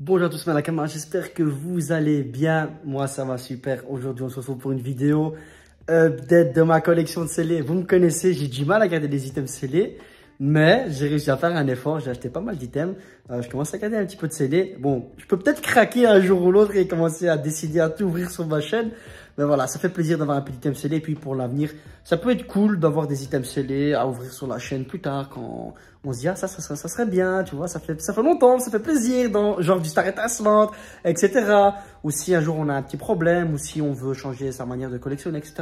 Bonjour à tous, c'est Nakama, j'espère que vous allez bien. Moi, ça va super. Aujourd'hui, on se retrouve pour une vidéo update de ma collection de scellés. Vous me connaissez, j'ai du mal à garder les items scellés, mais j'ai réussi à faire un effort. J'ai acheté pas mal d'items. Je commence à garder un petit peu de scellés. Bon, je peux peut-être craquer un jour ou l'autre et commencer à décider à tout ouvrir sur ma chaîne. Mais voilà, ça fait plaisir d'avoir un petit item scellé. Et puis pour l'avenir, ça peut être cool d'avoir des items scellés à ouvrir sur la chaîne plus tard quand on se dit, ah, ça serait bien, tu vois, ça fait longtemps, ça fait plaisir, dans genre du Star Étincelante, etc. Ou si un jour on a un petit problème, ou si on veut changer sa manière de collectionner, etc.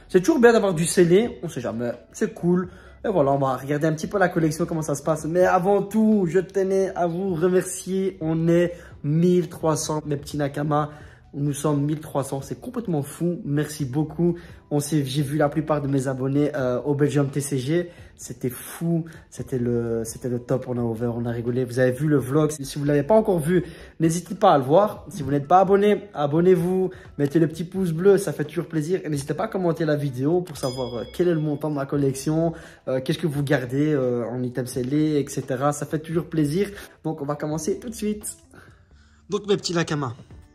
C'est toujours bien d'avoir du scellé, on sait jamais, c'est cool. Et voilà, on va regarder un petit peu la collection, comment ça se passe. Mais avant tout, je tenais à vous remercier. On est 1300, mes petits Nakama. Nous sommes 1300, c'est complètement fou. Merci beaucoup. J'ai vu la plupart de mes abonnés au Belgium TCG. C'était fou. C'était le top. On a ouvert, on a rigolé. Vous avez vu le vlog. Si vous ne l'avez pas encore vu, n'hésitez pas à le voir. Si vous n'êtes pas abonné, abonnez-vous. Mettez le petit pouce bleu, ça fait toujours plaisir. Et n'hésitez pas à commenter la vidéo pour savoir quel est le montant de ma collection, qu'est-ce que vous gardez en items scellés, etc. Ça fait toujours plaisir. Donc, on va commencer tout de suite. Donc, mes petits Nakama.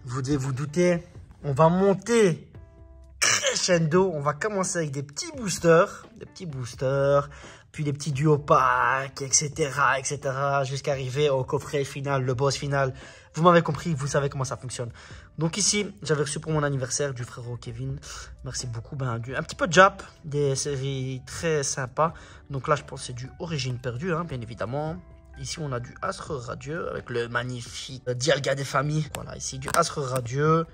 Vous devez vous douter, on va monter crescendo. On va commencer avec des petits boosters, puis des petits duo packs, etc., jusqu'à arriver au coffret final, le boss final. Vous m'avez compris, vous savez comment ça fonctionne. Donc ici, j'avais reçu pour mon anniversaire du frérot Kevin. Merci beaucoup. Un petit peu de Jap, des séries très sympas. Donc là, je pense que c'est du Origine perdue, hein, bien évidemment. Ici, on a du Astre Radieux avec le magnifique Dialga des familles. Voilà, ici, du Astre Radieux.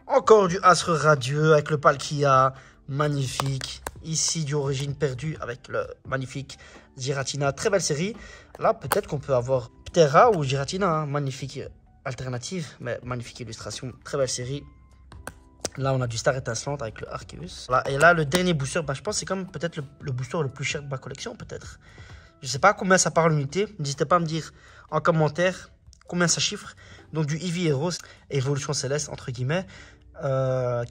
Encore du Astre Radieux avec le Palkia. Magnifique. Ici, du Origine Perdue avec le magnifique Giratina. Très belle série. Là, peut-être qu'on peut avoir Ptera ou Giratina. Hein. Magnifique alternative, mais magnifique illustration. Très belle série. Là, on a du Star Étincelante avec le Arceus. Voilà. Et là, le dernier booster, je pense que c'est comme peut-être le booster le plus cher de ma collection, peut-être. Je ne sais pas combien ça part l'unité. N'hésitez pas à me dire en commentaire combien ça chiffre. Donc du Eevee Heroes, évolution céleste, entre guillemets,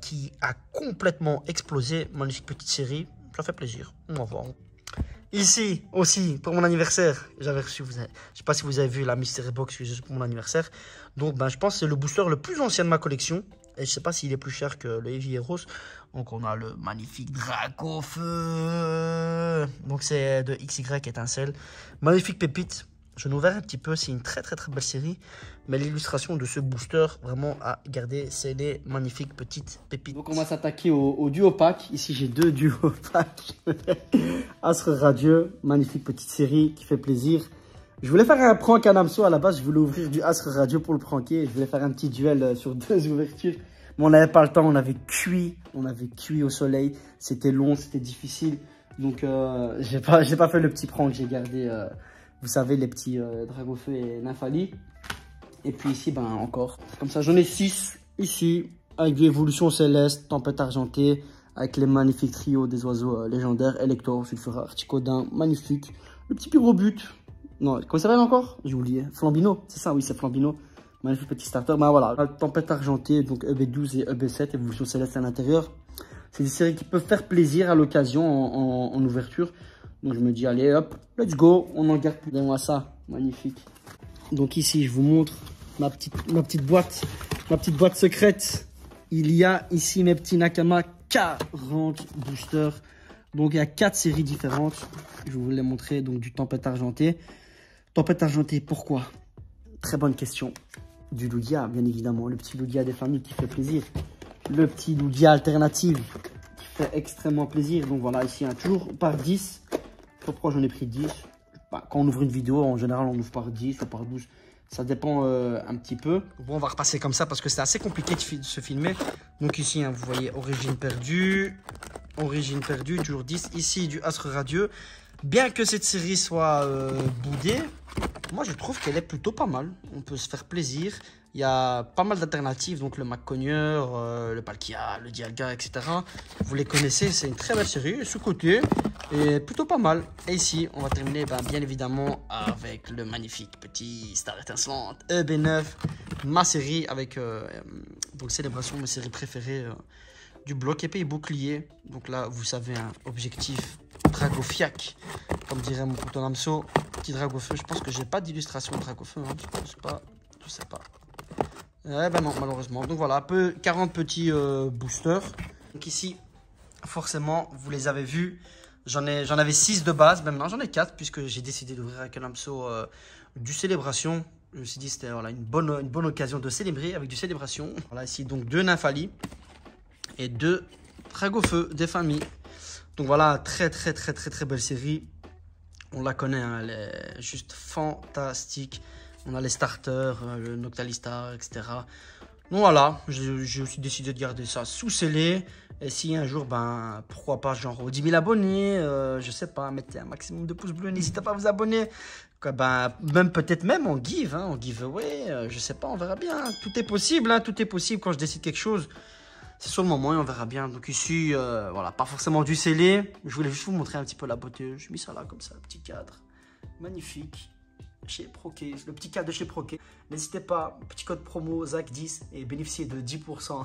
qui a complètement explosé. Magnifique petite série. Ça fait plaisir. On va voir. Ici aussi, pour mon anniversaire, j'avais reçu, je ne sais pas si vous avez vu la Mystery Box juste pour mon anniversaire. Donc je pense que c'est le booster le plus ancien de ma collection. Et je ne sais pas s'il est plus cher que le Eevee Heroes. Donc on a le magnifique Dracofeu. Donc c'est de XY étincelle. Magnifique pépite. Je l'ouvre un petit peu. C'est une très belle série. Mais l'illustration de ce booster, vraiment à garder, c'est les magnifiques petites pépites. Donc on va s'attaquer au duo pack. Ici j'ai deux duo packs. Astre Radieux. Magnifique petite série qui fait plaisir. Je voulais faire un prank à Namso à la base. Je voulais ouvrir du Astre Radio pour le pranker. Je voulais faire un petit duel sur deux ouvertures. Mais on n'avait pas le temps. On avait cuit au soleil. C'était long, c'était difficile. Donc, j'ai pas fait le petit prank. J'ai gardé, vous savez, les petits Dragofeu et Nymphali. Et puis ici, encore. Comme ça, j'en ai 6 ici. Avec des évolutions célestes, tempête argentée. Avec les magnifiques trios des oiseaux légendaires. Elector, Sulfura, Articodin. Magnifique. Le petit Pyrobut. Non, comment ça s'appelle encore? J'ai oublié. Flambino, c'est ça, oui, c'est Flambino. Magnifique petit starter. Voilà, la tempête argentée, donc EB12 et EB7, évolution céleste à l'intérieur. C'est des séries qui peuvent faire plaisir à l'occasion en ouverture. Donc je me dis, allez, hop, let's go, on en garde plus. Regardez-moi ça, magnifique. Donc ici, je vous montre ma petite boîte secrète. Il y a ici mes petits Nakama 40 boosters. Donc il y a 4 séries différentes. Je vais vous les montrer. Donc du tempête argentée. Tempête argentée, pourquoi? Très bonne question. Du Lugia, bien évidemment. Le petit Lugia des familles qui fait plaisir. Le petit Lugia alternative qui fait extrêmement plaisir. Donc voilà, ici, toujours par 10. Pourquoi j'en ai pris 10? Quand on ouvre une vidéo, en général, on ouvre par 10 ou par 12. Ça dépend un petit peu. Bon, on va repasser comme ça parce que c'est assez compliqué de se filmer. Donc ici, vous voyez, Origine perdue, toujours 10. Ici, du Astre Radieux. Bien que cette série soit boudée, moi je trouve qu'elle est plutôt pas mal. On peut se faire plaisir. Il y a pas mal d'alternatives, donc le McConner, le Palkia, le Dialga, etc. Vous les connaissez, c'est une très belle série. Sous-côté est plutôt pas mal. Et ici, on va terminer bien évidemment avec le magnifique petit Star Étincelante EB9. Ma série avec donc Célébration, mes séries préférées du bloc épée et bouclier. Donc là, vous savez, un objectif Dragofiac, comme dirait mon pote Namso, petit Dragofeu. Je pense que j'ai pas d'illustration de Dragofeu, hein. Je sais pas. Eh ben non, malheureusement. Donc voilà, 40 petits boosters. Donc ici, forcément, vous les avez vus. J'en avais 6 de base. Ben maintenant, j'en ai 4 puisque j'ai décidé d'ouvrir avec un hameçon du Célébration. Je me suis dit que c'était voilà, une bonne occasion de célébrer avec du Célébration. Voilà, ici, donc 2 Nymphalie et 2 Dragofeu des familles. Donc voilà, très belle série. On la connaît, hein, elle est juste fantastique. On a les starters, le Noctalistar, etc. Donc voilà, j'ai aussi décidé de garder ça sous scellé. Et si un jour, ben, pourquoi pas, genre aux 10 000 abonnés, je sais pas, mettez un maximum de pouces bleus, n'hésitez pas à vous abonner. Ben, peut-être même en give, hein, en giveaway, je sais pas, on verra bien. Tout est possible, hein, tout est possible quand je décide quelque chose. C'est sur le moment et on verra bien. Donc ici, voilà, pas forcément du scellé. Je voulais juste vous montrer un petit peu la beauté. J'ai mis ça là comme ça, petit cadre. Magnifique. Chez Procase, le petit cadre de chez Procase. N'hésitez pas, petit code promo ZAC10 et bénéficiez de 10%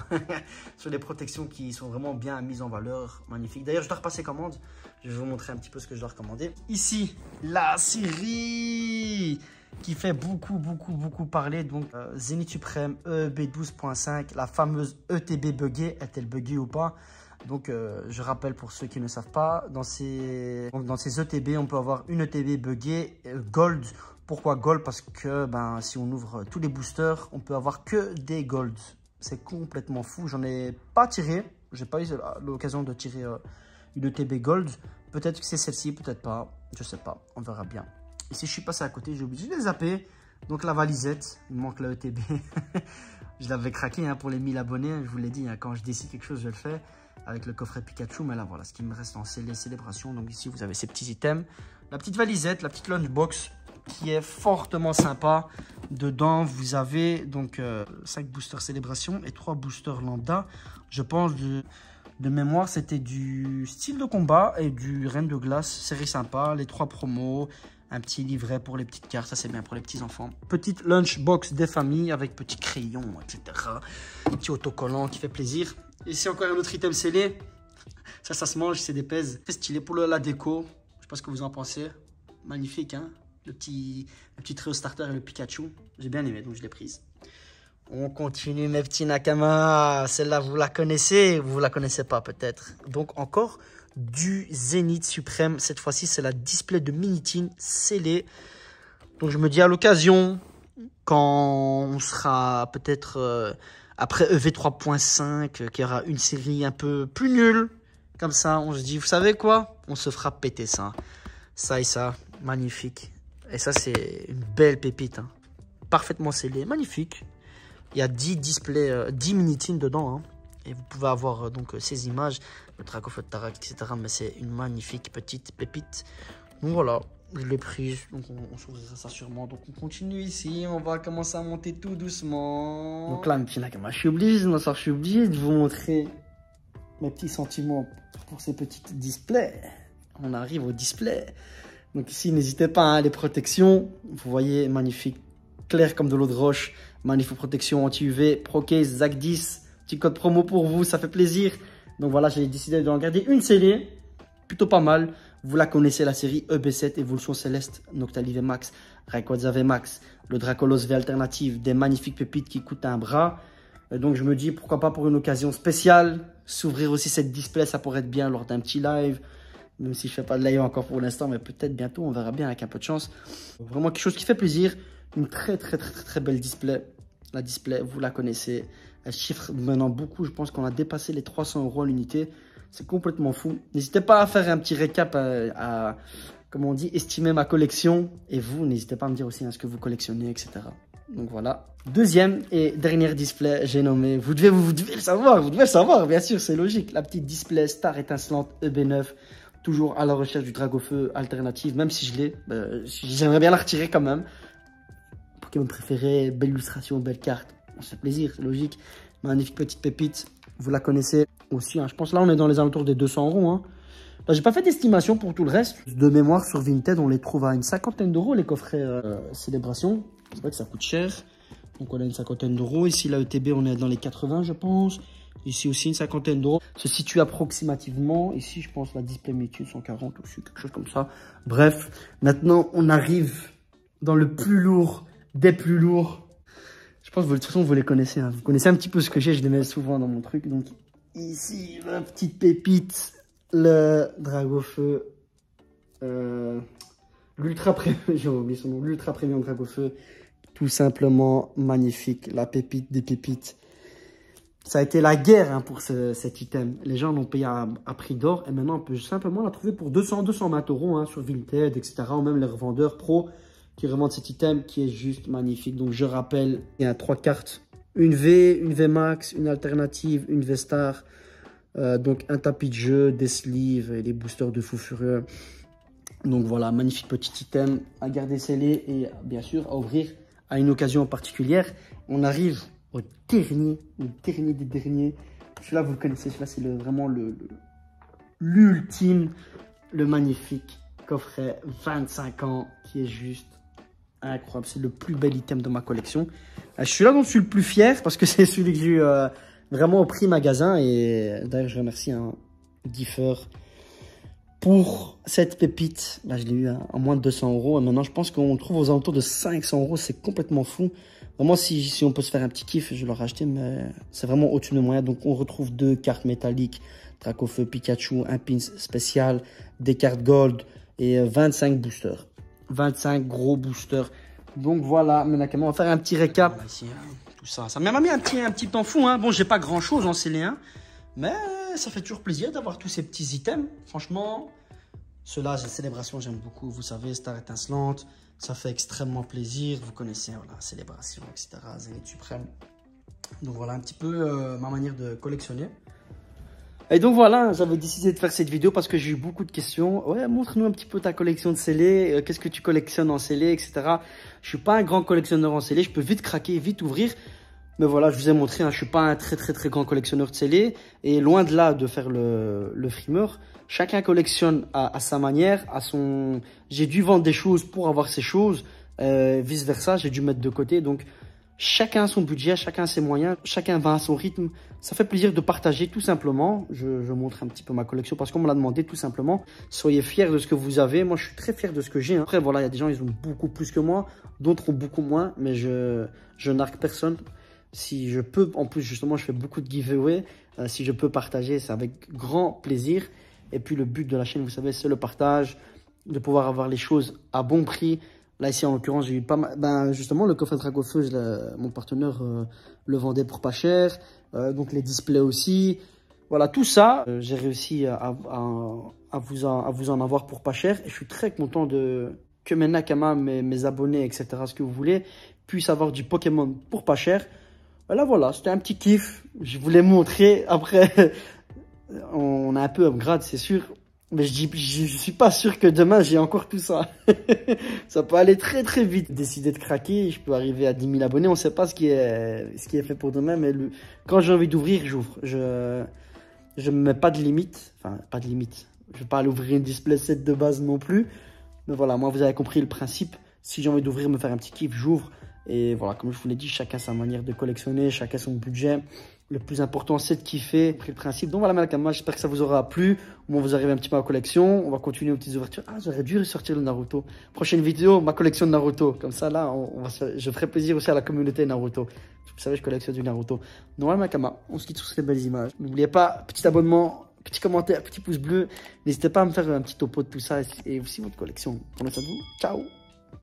sur les protections qui sont vraiment bien mises en valeur. Magnifique. D'ailleurs, je dois repasser commande. Je vais vous montrer un petit peu ce que je dois recommander. Ici, la série qui fait beaucoup parler. Donc, Zénith Suprême EB12.5, la fameuse ETB buggée. Est-elle buggée ou pas? Donc, je rappelle pour ceux qui ne savent pas, dans ces ETB, on peut avoir une ETB buggée Gold. Pourquoi Gold? Parce que ben, si on ouvre tous les boosters, on peut avoir que des Gold. C'est complètement fou. J'en ai pas tiré. J'ai pas eu l'occasion de tirer une ETB Gold. Peut-être que c'est celle-ci, peut-être pas. Je sais pas. On verra bien. Ici, je suis passé à côté. J'ai oublié de les zapper. Donc, la valisette. Il me manque la ETB. Je l'avais craqué hein, pour les 1000 abonnés. Je vous l'ai dit, hein, quand je décide quelque chose, je le fais. Avec le coffret Pikachu. Mais là, voilà ce qui me reste en célébration. Donc, ici, vous avez ces petits items. La petite valisette, la petite lunchbox qui est fortement sympa. Dedans, vous avez donc 5 boosters célébration et 3 boosters lambda. Je pense de mémoire, c'était du style de combat et du reine de glace. Série sympa. Les 3 promos. Un petit livret pour les petites cartes. Ça, c'est bien pour les petits enfants. Petite lunchbox des familles avec petits crayons, etc. Petit autocollant qui fait plaisir. Ici, encore un autre item scellé. Ça se mange. C'est des pèses. Très stylé pour la déco. Je sais pas ce que vous en pensez. Magnifique, hein? Le petit trio starter et le Pikachu. J'ai bien aimé, donc je l'ai prise. On continue, mes petits Nakama. Celle-là, vous la connaissez, vous la connaissez pas peut-être. Donc encore du Zénith Suprême. Cette fois-ci, c'est la display de Minitin scellée. Donc je me dis à l'occasion, quand on sera peut-être après EV 3.5, qu'il y aura une série un peu plus nulle. Comme ça, on se dit, vous savez quoi? On se fera péter ça. Ça et ça, magnifique. Et ça, c'est une belle pépite. Hein. Parfaitement scellé, magnifique. Il y a 10 displays, 10 Minitines dedans. Hein. Et vous pouvez avoir donc ces images, le Dragofeu de Tarak, etc. Mais c'est une magnifique petite pépite. Donc voilà, je l'ai prise. Donc on s'ouvrira ça sûrement. Donc on continue ici. On va commencer à monter tout doucement. Donc là, mes petits Nakama, je suis obligé de vous montrer mes petits sentiments pour ces petites displays. On arrive au display. Donc ici, n'hésitez pas, hein, les protections. Vous voyez, magnifique. Clair comme de l'eau de roche. Magnifique protection anti-UV. Procase, ZAC10. Petit code promo pour vous, ça fait plaisir. Donc voilà, j'ai décidé de en garder une scellée. Plutôt pas mal. Vous la connaissez, la série EB7, Évolution Céleste, Noctali VMAX, Rayquaza VMAX, le Dracolos V Alternative, des magnifiques pépites qui coûtent un bras. Donc je me dis, pourquoi pas pour une occasion spéciale, s'ouvrir aussi cette display, ça pourrait être bien lors d'un petit live. Même si je ne fais pas de live encore pour l'instant, mais peut-être bientôt, on verra bien avec un peu de chance. Vraiment quelque chose qui fait plaisir. Une très belle display. La display, vous la connaissez. Elle chiffre maintenant beaucoup. Je pense qu'on a dépassé les 300 € à l'unité. C'est complètement fou. N'hésitez pas à faire un petit récap, à comme on dit, estimer ma collection. Et vous, n'hésitez pas à me dire aussi hein, ce que vous collectionnez, etc. Donc voilà. Deuxième et dernière display, j'ai nommé. Vous devez le savoir, bien sûr, c'est logique. La petite display Star étincelante EB9. Toujours à la recherche du Dragofeu alternative, même si je l'ai. J'aimerais bien la retirer quand même. Pokémon préféré, belle illustration, belle carte. On se fait plaisir, c'est logique. Magnifique petite pépite. Vous la connaissez aussi. Hein. Je pense là, on est dans les alentours des 200 €. Hein. J'ai pas fait d'estimation pour tout le reste. De mémoire, sur Vinted, on les trouve à une 50aine d'euros, les coffrets célébration. C'est vrai que ça coûte cher. Donc on a une 50aine d'euros. Ici, la ETB, on est dans les 80, je pense. Ici aussi, une 50aine d'euros. Se situe approximativement. Ici, je pense, la display Mewtwo 140 aussi, quelque chose comme ça. Bref, maintenant, on arrive dans le plus lourd des plus lourds. Je pense que de toute façon, vous les connaissez. Hein. Vous connaissez un petit peu ce que j'ai, je les mets souvent dans mon truc. Donc, ici, la petite pépite, le Dragofeu. L'Ultra Premium, j'ai oublié son nom, l'Ultra Premium Dragofeu. Tout simplement magnifique, la pépite des pépites. Ça a été la guerre hein, pour cet item. Les gens l'ont payé à prix d'or et maintenant on peut simplement la trouver pour 220 euros hein, sur Vinted, etc. Ou même les revendeurs pro qui revendent cet item qui est juste magnifique. Donc je rappelle, il y a 3 cartes. Une V, une V Max, une alternative, une V Star. Donc un tapis de jeu, des sleeves et des boosters de fou furieux. Donc voilà, magnifique petit item à garder scellé et bien sûr à ouvrir à une occasion particulière. On arrive au dernier des derniers. Celui-là, vous le connaissez, celui-là, c'est vraiment l'ultime, le magnifique coffret 25 ans qui est juste incroyable. C'est le plus bel item de ma collection. Je suis là dont je suis le plus fier parce que c'est celui que j'ai eu vraiment au prix magasin. Et d'ailleurs, je remercie un Giffer pour cette pépite. Là, je l'ai eu à moins de 200 euros. Et maintenant, je pense qu'on le trouve aux alentours de 500 euros. C'est complètement fou. Vraiment, si on peut se faire un petit kiff, je l'aurais acheté, mais c'est vraiment au-dessus de moyen. Donc, on retrouve 2 cartes métalliques, Dracofeu, Pikachu, un pins spécial, des cartes gold et 25 boosters. 25 gros boosters. Donc, voilà, on va faire un petit récap. Voilà, ici, hein, tout ça. Ça m'a mis un petit temps fou. Hein. Bon, j'ai pas grand-chose en scellé 1, mais ça fait toujours plaisir d'avoir tous ces petits items. Franchement, ceux-là, c'est Célébration, j'aime beaucoup. Vous savez, Star étincelante. Ça fait extrêmement plaisir. Vous connaissez, voilà, Célébration, etc. Zénith Suprême. Donc voilà un petit peu ma manière de collectionner. Et donc voilà, j'avais décidé de faire cette vidéo parce que j'ai eu beaucoup de questions. Ouais, montre-nous un petit peu ta collection de scellés. Qu'est-ce que tu collectionnes en scellé, etc. Je suis pas un grand collectionneur en scellé. Je peux vite craquer, vite ouvrir. Mais voilà, je vous ai montré, hein, je suis pas un très grand collectionneur de scellés. Et loin de là de faire le frimeur. Chacun collectionne à sa manière, à son... J'ai dû vendre des choses pour avoir ces choses, vice versa, j'ai dû mettre de côté. Donc, chacun a son budget, chacun a ses moyens, chacun va à son rythme. Ça fait plaisir de partager tout simplement. Je montre un petit peu ma collection parce qu'on me l'a demandé tout simplement. Soyez fiers de ce que vous avez. Moi, je suis très fier de ce que j'ai. Après, voilà, il y a des gens, ils ont beaucoup plus que moi. D'autres ont beaucoup moins, mais je n'argue personne. Si je peux, en plus, justement, je fais beaucoup de giveaways. Si je peux partager, c'est avec grand plaisir. Et puis le but de la chaîne, vous savez, c'est le partage, de pouvoir avoir les choses à bon prix. Là, ici, en l'occurrence, j'ai eu pas mal... Ben, justement, le coffret Dragofeu, mon partenaire le vendait pour pas cher. Donc, les displays aussi. Voilà, tout ça, j'ai réussi à vous en avoir pour pas cher. Et je suis très content que mes Nakama, mes abonnés, etc., ce que vous voulez, puissent avoir du Pokémon pour pas cher. Là, voilà, c'était un petit kiff. Je voulais montrer. Après... On a un peu upgrade, c'est sûr. Mais je suis pas sûr que demain, j'ai encore tout ça. Ça peut aller très vite. Décider de craquer, je peux arriver à 10 000 abonnés. On sait pas ce qui est fait pour demain. Mais quand j'ai envie d'ouvrir, j'ouvre. Je me mets pas de limite. Enfin, pas de limite. Je vais pas aller ouvrir une display set de base non plus. Mais voilà, moi, vous avez compris le principe. Si j'ai envie d'ouvrir, me faire un petit kiff, j'ouvre. Et voilà, comme je vous l'ai dit, chacun sa manière de collectionner, chacun son budget. Le plus important, c'est de kiffer, pris le principe. Donc voilà, Malakama, j'espère que ça vous aura plu. Au moins, vous arrivez un petit peu à la collection. On va continuer aux petites ouvertures. Ah, j'aurais dû ressortir le Naruto. Prochaine vidéo, ma collection de Naruto. Comme ça, là, je ferai plaisir aussi à la communauté Naruto. Vous savez, je collectionne du Naruto. Donc voilà, Malakama, on se quitte sur ces belles images. N'oubliez pas, petit abonnement, petit commentaire, petit pouce bleu. N'hésitez pas à me faire un petit topo de tout ça et aussi votre collection. Prenez soin de vous. Ciao!